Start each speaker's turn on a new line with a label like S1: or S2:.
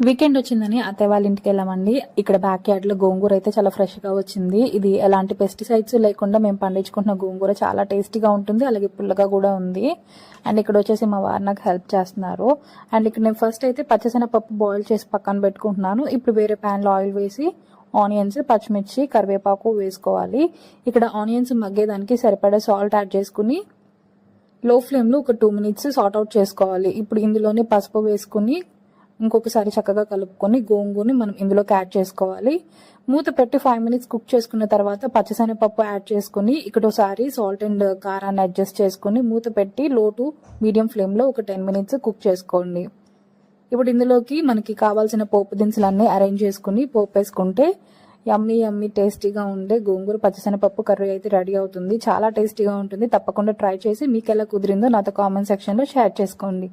S1: Weekend వచ్చిందని అత్తయ్య వాళ్ళ ఇంటికి వెళ్ళామండి. ఇక్కడ బ్యాక్ యార్డ్ లో గోంగూర అయితే చాలా ఫ్రెష్ గా వచ్చింది. ఇది ఎలాంటి పెస్టిసైడ్స్ లేకుండా మేము పండించుకుంటున్న గోంగూర చాలా టేస్టీగా ఉంటుంది, అలాగే పుల్లగా కూడా ఉంది. అండ్ ఇక్కడ వచ్చేసి మా వారు నాకు హెల్ప్ చేస్తున్నారు. అండ్ ఇక్కడ నేను ఫస్ట్ అయితే పచ్చిశనగపప్పు బాయిల్ చేసి పక్కన పెట్టుకుంటున్నాను. ఇప్పుడు వేరే ప్యాన్ లో ఆయిల్ వేసి ఆనియన్స్, పచ్చిమిర్చి, కరివేపాకు వేసుకోవాలి. ఇక్కడ ఆనియన్స్ మగ్గేదానికి సరిపడా సాల్ట్ యాడ్ చేసుకుని లో ఫ్లేమ్ లో ఒక 2 minutes సార్ట్ అవుట్ చేసుకోవాలి. ఇప్పుడు ఇందులోనే పసుపు వేసుకుని ఇంకొకసారి చక్కగా కలుపుకొని గోంగూరని మనం ఇందులోకి యాడ్ చేసుకోవాలి. మూత పెట్టి 5 minutes కుక్ చేసుకున్న తర్వాత పచ్చిశనగపప్పు యాడ్ చేసుకుని ఇక్కడ ఒకసారి సాల్ట్ అండ్ కారాన్ని అడ్జస్ట్ చేసుకుని మూత పెట్టి లో టు మీడియం ఫ్లేమ్ లో ఒక 10 minutes కుక్ చేసుకోండి. ఇప్పుడు ఇందులోకి మనకి కావాల్సిన పోపు దినుసులన్నీ అరేంజ్ చేసుకుని పోపు వేసుకుంటే యమ్మీ యమ్మీ టేస్టీగా ఉండే గోంగూర పచ్చిశనగపప్పు కర్రీ అయితే రెడీ అవుతుంది. చాలా టేస్టీగా ఉంటుంది. తప్పకుండా ట్రై చేసి మీకు ఎలా కుదిరిందో నాతో కామెంట్ సెక్షన్ లో షేర్ చేసుకోండి.